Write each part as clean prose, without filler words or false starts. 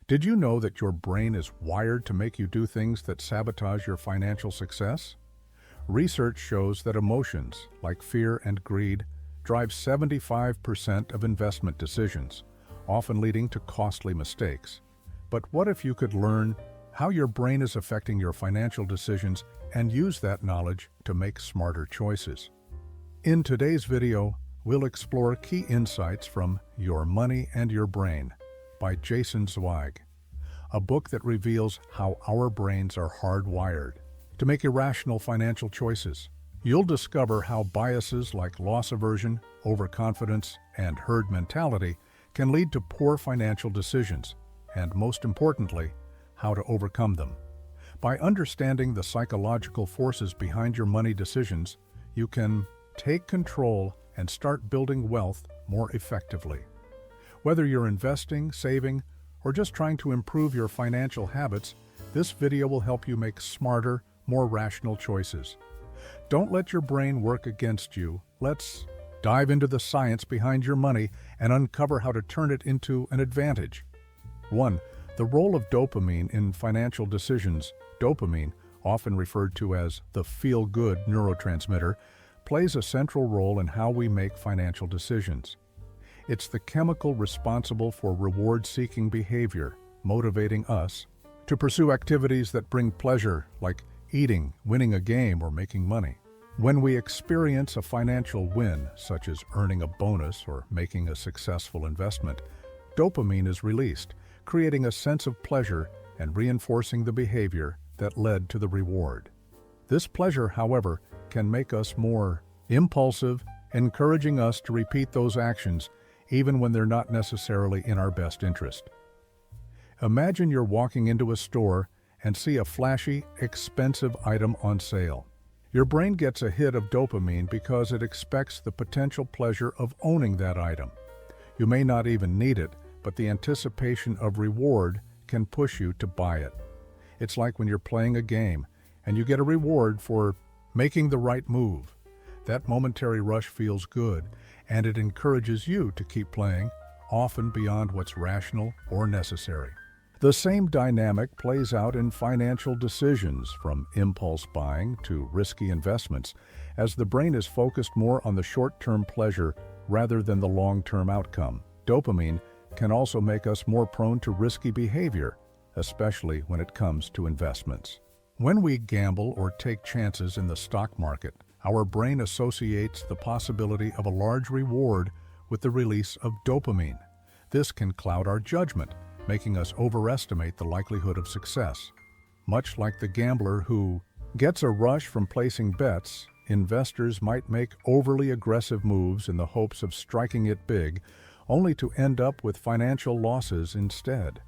Did you know that your brain is wired to make you do things that sabotage your financial success? Research shows that emotions, like fear and greed, drive 75% of investment decisions, often leading to costly mistakes. But what if you could learn how your brain is affecting your financial decisions and use that knowledge to make smarter choices? In today's video, we'll explore key insights from Your Money and Your Brain by Jason Zweig, a book that reveals how our brains are hardwired to make irrational financial choices. You'll discover how biases like loss aversion, overconfidence, and herd mentality can lead to poor financial decisions, and most importantly, how to overcome them. By understanding the psychological forces behind your money decisions, you can take control and start building wealth more effectively. Whether you're investing, saving, or just trying to improve your financial habits, this video will help you make smarter, more rational choices. Don't let your brain work against you. Let's dive into the science behind your money and uncover how to turn it into an advantage. 1. The role of dopamine in financial decisions. Dopamine, often referred to as the feel-good neurotransmitter, plays a central role in how we make financial decisions. It's the chemical responsible for reward-seeking behavior, motivating us to pursue activities that bring pleasure, like eating, winning a game, or making money. When we experience a financial win, such as earning a bonus or making a successful investment, dopamine is released, creating a sense of pleasure and reinforcing the behavior that led to the reward. This pleasure, however, can make us more impulsive, encouraging us to repeat those actions even when they're not necessarily in our best interest. Imagine you're walking into a store and see a flashy, expensive item on sale. Your brain gets a hit of dopamine because it expects the potential pleasure of owning that item. You may not even need it, but the anticipation of reward can push you to buy it. It's like when you're playing a game and you get a reward for making the right move. That momentary rush feels good, and it encourages you to keep playing, often beyond what's rational or necessary. The same dynamic plays out in financial decisions, from impulse buying to risky investments, as the brain is focused more on the short-term pleasure rather than the long-term outcome. Dopamine can also make us more prone to risky behavior, especially when it comes to investments. When we gamble or take chances in the stock market, our brain associates the possibility of a large reward with the release of dopamine. This can cloud our judgment, making us overestimate the likelihood of success. Much like the gambler who gets a rush from placing bets, investors might make overly aggressive moves in the hopes of striking it big, only to end up with financial losses instead.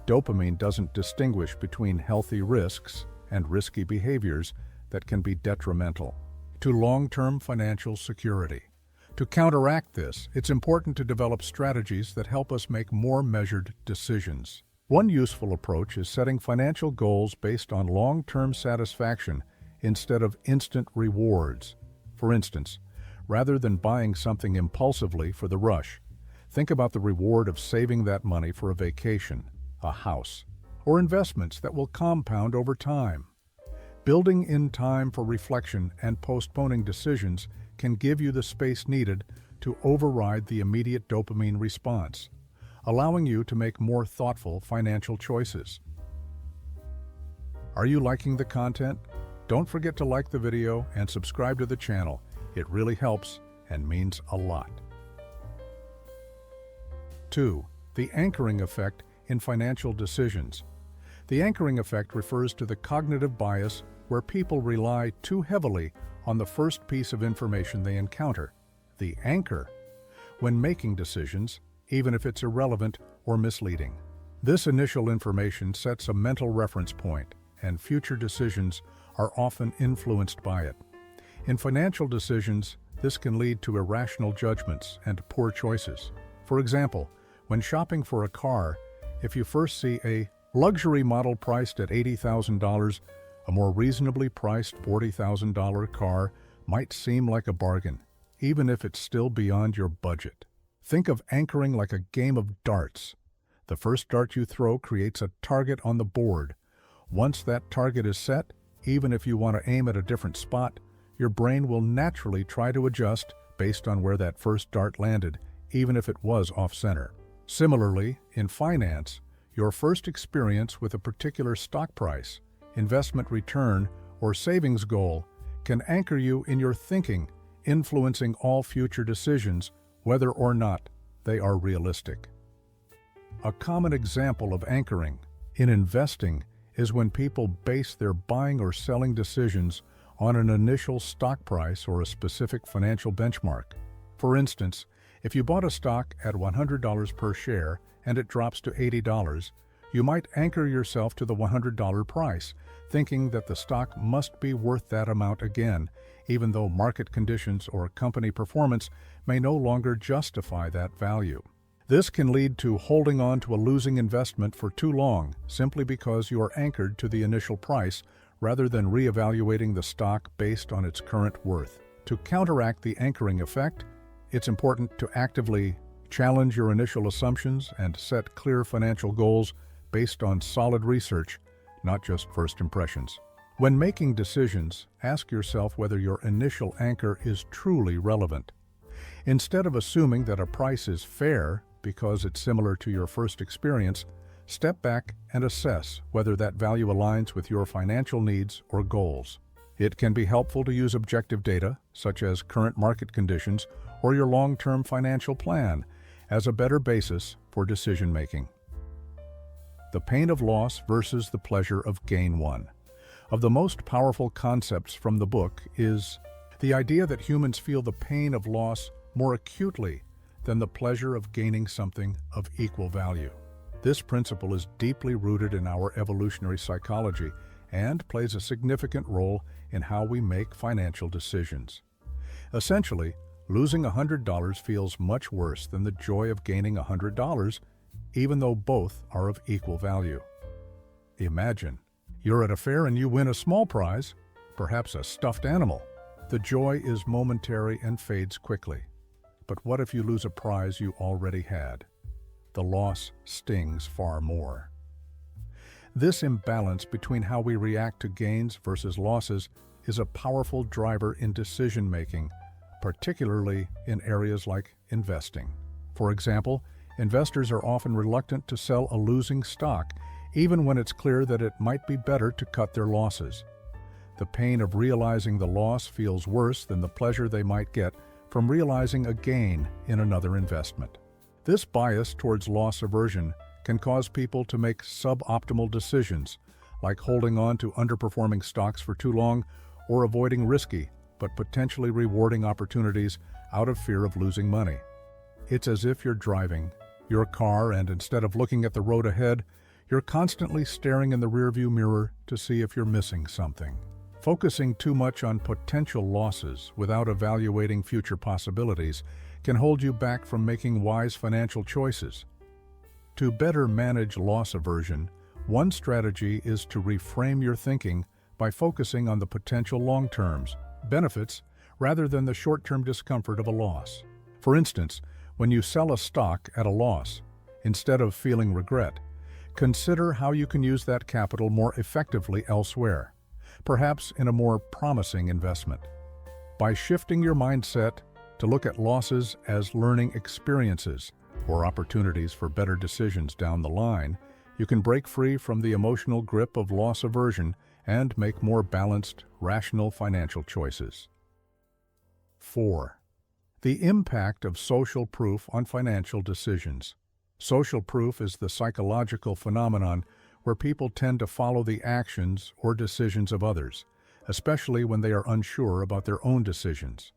Dopamine doesn't distinguish between healthy risks and risky behaviors that can be detrimental to long-term financial security. To counteract this, it's important to develop strategies that help us make more measured decisions. One useful approach is setting financial goals based on long-term satisfaction instead of instant rewards. For instance, rather than buying something impulsively for the rush, think about the reward of saving that money for a vacation, a house, or investments that will compound over time. Building in time for reflection and postponing decisions can give you the space needed to override the immediate dopamine response, allowing you to make more thoughtful financial choices. Are you liking the content? Don't forget to like the video and subscribe to the channel. It really helps and means a lot. 2. The anchoring effect in financial decisions. The anchoring effect refers to the cognitive bias where people rely too heavily on the first piece of information they encounter, the anchor, when making decisions, even if it's irrelevant or misleading. This initial information sets a mental reference point, and future decisions are often influenced by it. In financial decisions, this can lead to irrational judgments and poor choices. For example, when shopping for a car, if you first see a luxury model priced at $80,000, a more reasonably priced $40,000 car might seem like a bargain, even if it's still beyond your budget. Think of anchoring like a game of darts. The first dart you throw creates a target on the board. Once that target is set, even if you want to aim at a different spot, your brain will naturally try to adjust based on where that first dart landed, even if it was off-center. Similarly, in finance, your first experience with a particular stock price, investment return, or savings goal can anchor you in your thinking, influencing all future decisions, whether or not they are realistic. A common example of anchoring in investing is when people base their buying or selling decisions on an initial stock price or a specific financial benchmark. For instance, if you bought a stock at $100 per share and it drops to $80, you might anchor yourself to the $100 price, thinking that the stock must be worth that amount again, even though market conditions or company performance may no longer justify that value. This can lead to holding on to a losing investment for too long, simply because you are anchored to the initial price rather than reevaluating the stock based on its current worth. To counteract the anchoring effect, it's important to actively challenge your initial assumptions and set clear financial goals based on solid research, not just first impressions. When making decisions, ask yourself whether your initial anchor is truly relevant. Instead of assuming that a price is fair because it's similar to your first experience, step back and assess whether that value aligns with your financial needs or goals. It can be helpful to use objective data, such as current market conditions or your long-term financial plan, as a better basis for decision-making. The pain of loss versus the pleasure of gain. One of the most powerful concepts from the book is the idea that humans feel the pain of loss more acutely than the pleasure of gaining something of equal value. This principle is deeply rooted in our evolutionary psychology and plays a significant role in how we make financial decisions. Essentially, losing $100 feels much worse than the joy of gaining $100, even though both are of equal value. Imagine, you're at a fair and you win a small prize, perhaps a stuffed animal. The joy is momentary and fades quickly. But what if you lose a prize you already had? The loss stings far more. This imbalance between how we react to gains versus losses is a powerful driver in decision-making, particularly in areas like investing. For example, investors are often reluctant to sell a losing stock, even when it's clear that it might be better to cut their losses. The pain of realizing the loss feels worse than the pleasure they might get from realizing a gain in another investment. This bias towards loss aversion can cause people to make suboptimal decisions, like holding on to underperforming stocks for too long or avoiding risky but potentially rewarding opportunities out of fear of losing money. It's as if you're driving your car and instead of looking at the road ahead, you're constantly staring in the rearview mirror to see if you're missing something. Focusing too much on potential losses without evaluating future possibilities can hold you back from making wise financial choices. To better manage loss aversion, one strategy is to reframe your thinking by focusing on the potential long-term benefits rather than the short-term discomfort of a loss. For instance, when you sell a stock at a loss, instead of feeling regret, consider how you can use that capital more effectively elsewhere, perhaps in a more promising investment. By shifting your mindset to look at losses as learning experiences or opportunities for better decisions down the line, you can break free from the emotional grip of loss aversion and make more balanced, rational financial choices. 4. The impact of social proof on financial decisions. Social proof is the psychological phenomenon where people tend to follow the actions or decisions of others, especially when they are unsure about their own decisions.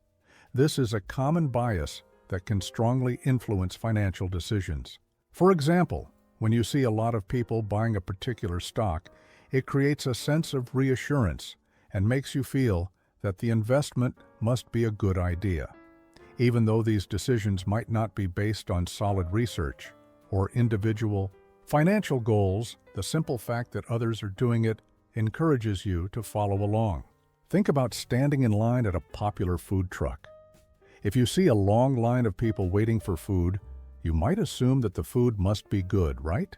This is a common bias that can strongly influence financial decisions. For example, when you see a lot of people buying a particular stock, it creates a sense of reassurance and makes you feel that the investment must be a good idea. Even though these decisions might not be based on solid research or individual financial goals, the simple fact that others are doing it encourages you to follow along. Think about standing in line at a popular food truck. If you see a long line of people waiting for food, You might assume that the food must be good, right?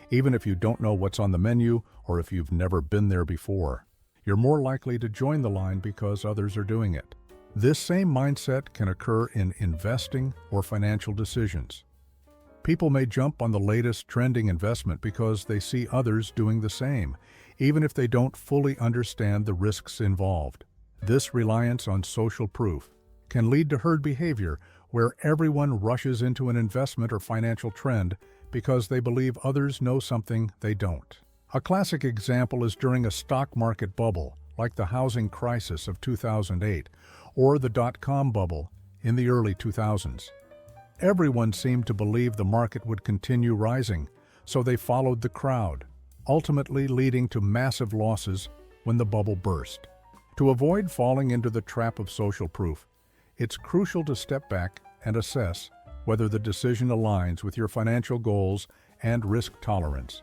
Even if you don't know what's on the menu or if you've never been there before, you're more likely to join the line because others are doing it. This same mindset can occur in investing or financial decisions. People may jump on the latest trending investment because they see others doing the same, even if they don't fully understand the risks involved. This reliance on social proof can lead to herd behavior where everyone rushes into an investment or financial trend because they believe others know something they don't. A classic example is during a stock market bubble, like the housing crisis of 2008 or the dot-com bubble in the early 2000s. Everyone seemed to believe the market would continue rising, so they followed the crowd, ultimately leading to massive losses when the bubble burst. To avoid falling into the trap of social proof, it's crucial to step back and assess whether the decision aligns with your financial goals and risk tolerance.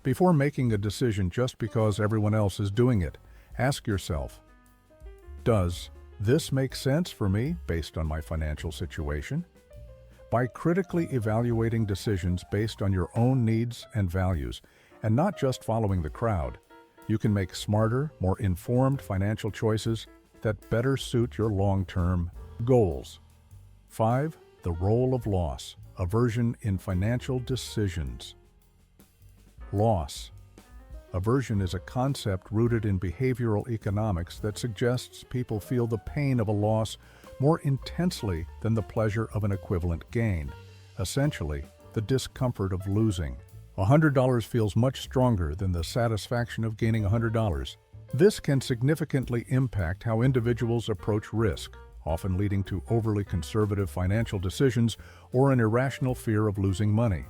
Before making a decision just because everyone else is doing it, ask yourself, does this make sense for me based on my financial situation? By critically evaluating decisions based on your own needs and values, and not just following the crowd, you can make smarter, more informed financial choices that better suit your long-term goals. 5. The role of loss, aversion in financial decisions. Loss. Aversion is a concept rooted in behavioral economics that suggests people feel the pain of a loss more intensely than the pleasure of an equivalent gain. Essentially, the discomfort of losing. $100 feels much stronger than the satisfaction of gaining $100. This can significantly impact how individuals approach risk, often leading to overly conservative financial decisions or an irrational fear of losing money.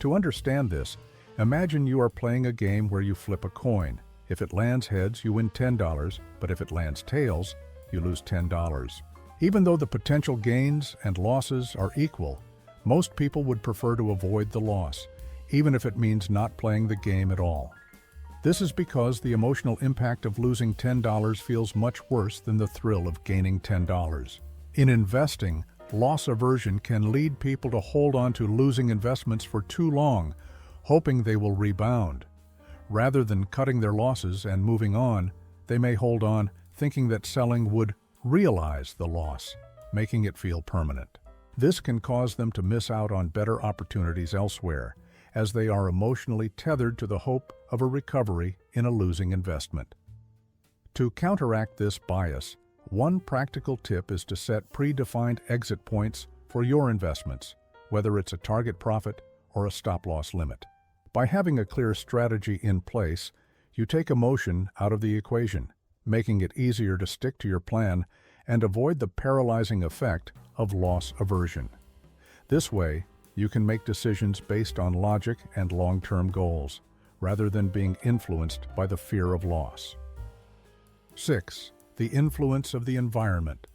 To understand this, imagine you are playing a game where you flip a coin. If it lands heads, you win $10, but if it lands tails, you lose $10. Even though the potential gains and losses are equal, most people would prefer to avoid the loss, even if it means not playing the game at all. This is because the emotional impact of losing $10 feels much worse than the thrill of gaining $10. In investing, loss aversion can lead people to hold on to losing investments for too long, hoping they will rebound. Rather than cutting their losses and moving on, they may hold on, thinking that selling would realize the loss, making it feel permanent. This can cause them to miss out on better opportunities elsewhere, as they are emotionally tethered to the hope of a recovery in a losing investment. To counteract this bias, one practical tip is to set predefined exit points for your investments, whether it's a target profit or a stop-loss limit. By having a clear strategy in place, you take emotion out of the equation, making it easier to stick to your plan and avoid the paralyzing effect of loss aversion. This way, you can make decisions based on logic and long-term goals, rather than being influenced by the fear of loss. 6. The influence of the environment.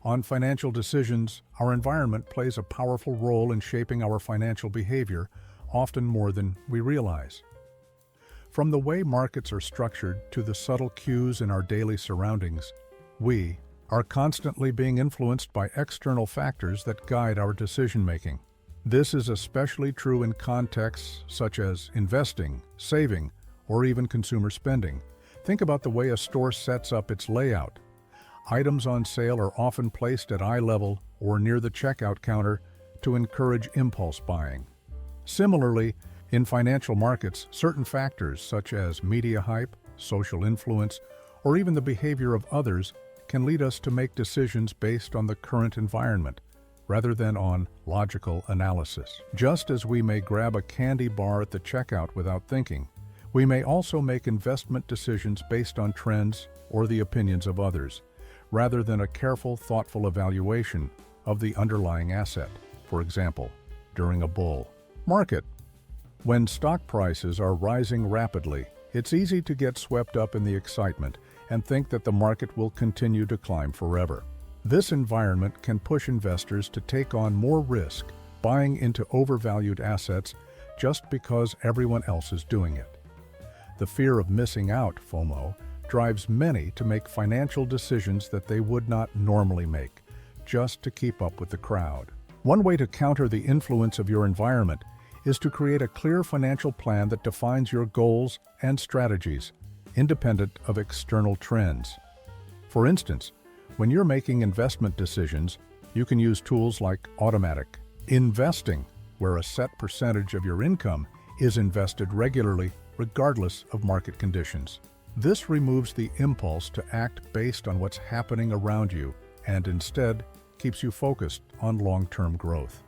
On financial decisions, our environment plays a powerful role in shaping our financial behavior, often more than we realize. From the way markets are structured to the subtle cues in our daily surroundings, we are constantly being influenced by external factors that guide our decision-making. This is especially true in contexts such as investing, saving, or even consumer spending. Think about the way a store sets up its layout. Items on sale are often placed at eye level or near the checkout counter to encourage impulse buying. Similarly, in financial markets, certain factors such as media hype, social influence, or even the behavior of others can lead us to make decisions based on the current environment, rather than on logical analysis. Just as we may grab a candy bar at the checkout without thinking, we may also make investment decisions based on trends or the opinions of others, rather than a careful, thoughtful evaluation of the underlying asset. For example, during a bull market, when stock prices are rising rapidly, it's easy to get swept up in the excitement and think that the market will continue to climb forever. This environment can push investors to take on more risk, buying into overvalued assets just because everyone else is doing it. The fear of missing out, FOMO, drives many to make financial decisions that they would not normally make, just to keep up with the crowd. One way to counter the influence of your environment is to create a clear financial plan that defines your goals and strategies, independent of external trends. For instance, when you're making investment decisions, you can use tools like automatic investing, where a set percentage of your income is invested regularly, regardless of market conditions. This removes the impulse to act based on what's happening around you and instead keeps you focused on long-term growth.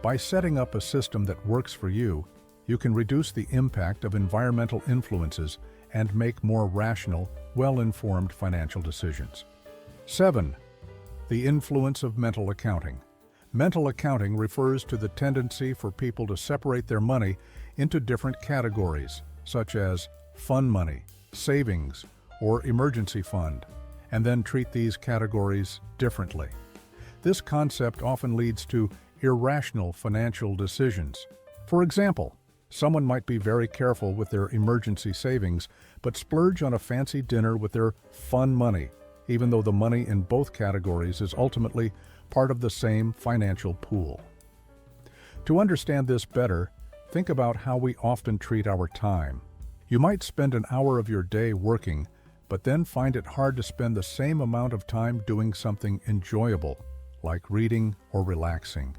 By setting up a system that works for you, you can reduce the impact of environmental influences and make more rational, well-informed financial decisions. 7. The influence of mental accounting. Mental accounting refers to the tendency for people to separate their money into different categories, such as fund money, savings, or emergency fund, and then treat these categories differently. This concept often leads to irrational financial decisions. For example, someone might be very careful with their emergency savings, but splurge on a fancy dinner with their fun money, even though the money in both categories is ultimately part of the same financial pool. To understand this better, think about how we often treat our time. You might spend an hour of your day working, but then find it hard to spend the same amount of time doing something enjoyable, like reading or relaxing.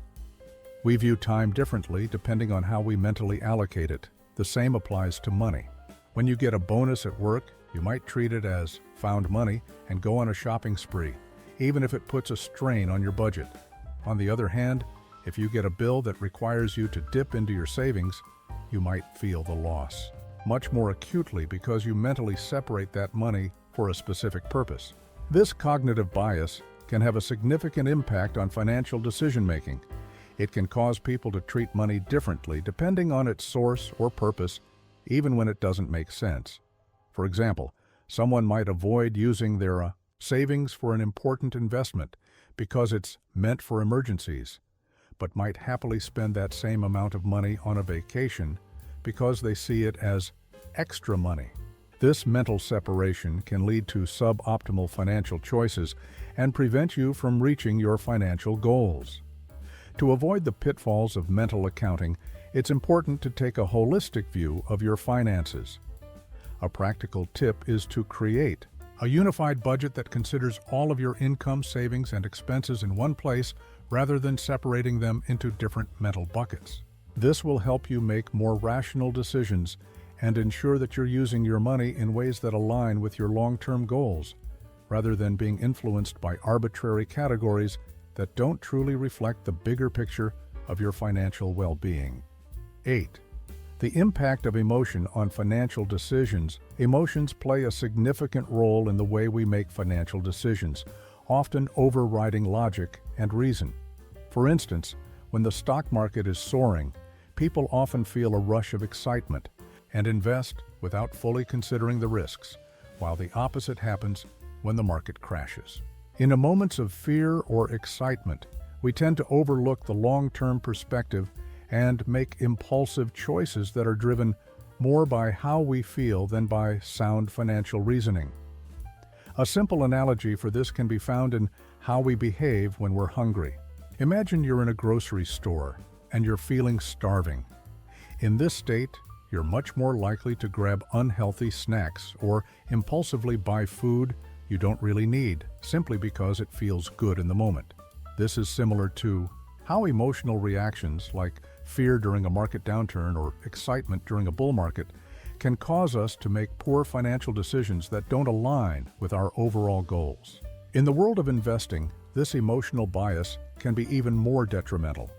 We view time differently depending on how we mentally allocate it. The same applies to money. When you get a bonus at work, you might treat it as found money and go on a shopping spree, even if it puts a strain on your budget. On the other hand, if you get a bill that requires you to dip into your savings, you might feel the loss much more acutely because you mentally separate that money for a specific purpose. This cognitive bias can have a significant impact on financial decision-making. It can cause people to treat money differently depending on its source or purpose, even when it doesn't make sense. For example, someone might avoid using their savings for an important investment because it's meant for emergencies, but might happily spend that same amount of money on a vacation because they see it as extra money. This mental separation can lead to suboptimal financial choices and prevent you from reaching your financial goals. To avoid the pitfalls of mental accounting, it's important to take a holistic view of your finances. A practical tip is to create a unified budget that considers all of your income, savings, and expenses in one place rather than separating them into different mental buckets. This will help you make more rational decisions and ensure that you're using your money in ways that align with your long-term goals, rather than being influenced by arbitrary categories that don't truly reflect the bigger picture of your financial well-being. 8. The impact of emotion on financial decisions. Emotions play a significant role in the way we make financial decisions, often overriding logic and reason. For instance, when the stock market is soaring, people often feel a rush of excitement and invest without fully considering the risks, while the opposite happens when the market crashes. In moments of fear or excitement, we tend to overlook the long-term perspective and make impulsive choices that are driven more by how we feel than by sound financial reasoning. A simple analogy for this can be found in how we behave when we're hungry. Imagine you're in a grocery store and you're feeling starving. In this state, you're much more likely to grab unhealthy snacks or impulsively buy food you don't really need, simply because it feels good in the moment. This is similar to how emotional reactions like fear during a market downturn or excitement during a bull market can cause us to make poor financial decisions that don't align with our overall goals. In the world of investing, this emotional bias can be even more detrimental.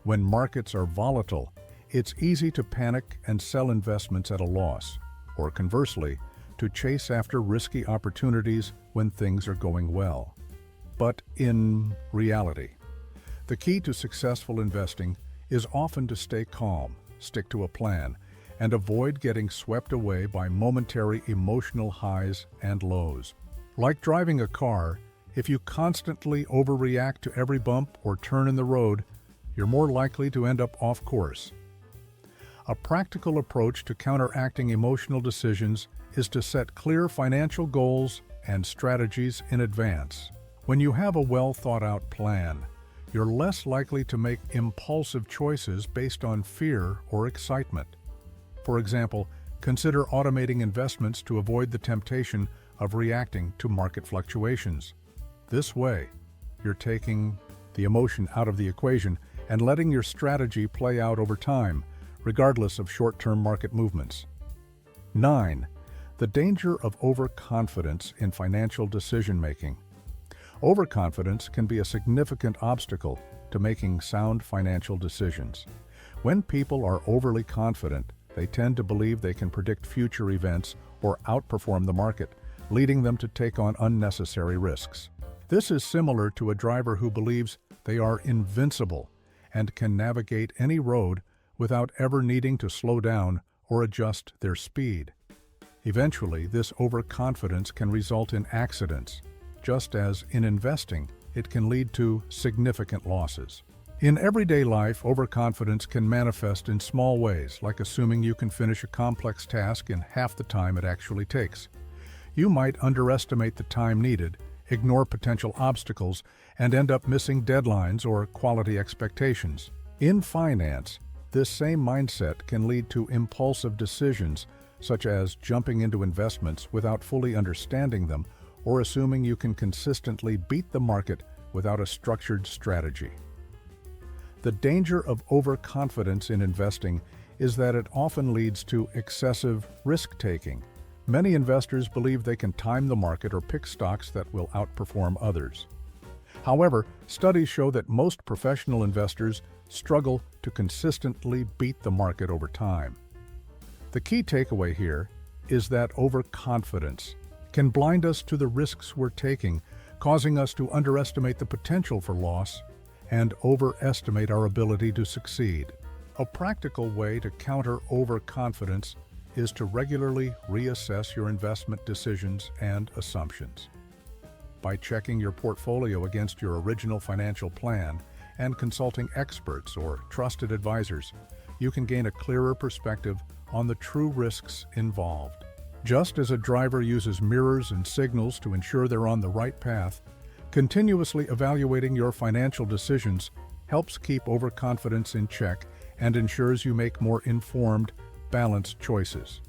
When markets are volatile, it's easy to panic and sell investments at a loss, or conversely, to chase after risky opportunities when things are going well. But in reality, the key to successful investing is often to stay calm, stick to a plan, and avoid getting swept away by momentary emotional highs and lows. Like driving a car, if you constantly overreact to every bump or turn in the road, you're more likely to end up off course. A practical approach to counteracting emotional decisions is to set clear financial goals and strategies in advance. When you have a well-thought-out plan, you're less likely to make impulsive choices based on fear or excitement. For example, consider automating investments to avoid the temptation of reacting to market fluctuations. This way, you're taking the emotion out of the equation and letting your strategy play out over time, regardless of short-term market movements. 9. The danger of overconfidence in financial decision-making. Overconfidence can be a significant obstacle to making sound financial decisions. When people are overly confident, they tend to believe they can predict future events or outperform the market, leading them to take on unnecessary risks. This is similar to a driver who believes they are invincible and can navigate any road without ever needing to slow down or adjust their speed. Eventually, this overconfidence can result in accidents. Just as in investing, it can lead to significant losses. In everyday life, overconfidence can manifest in small ways, like assuming you can finish a complex task in half the time it actually takes. You might underestimate the time needed, ignore potential obstacles, and end up missing deadlines or quality expectations. In finance, this same mindset can lead to impulsive decisions, such as jumping into investments without fully understanding them or assuming you can consistently beat the market without a structured strategy. The danger of overconfidence in investing is that it often leads to excessive risk-taking. Many investors believe they can time the market or pick stocks that will outperform others. However, studies show that most professional investors struggle to consistently beat the market over time. The key takeaway here is that overconfidence can blind us to the risks we're taking, causing us to underestimate the potential for loss and overestimate our ability to succeed. A practical way to counter overconfidence is to regularly reassess your investment decisions and assumptions. By checking your portfolio against your original financial plan and consulting experts or trusted advisors, you can gain a clearer perspective on the true risks involved. Just as a driver uses mirrors and signals to ensure they're on the right path, continuously evaluating your financial decisions helps keep overconfidence in check and ensures you make more informed, balanced choices.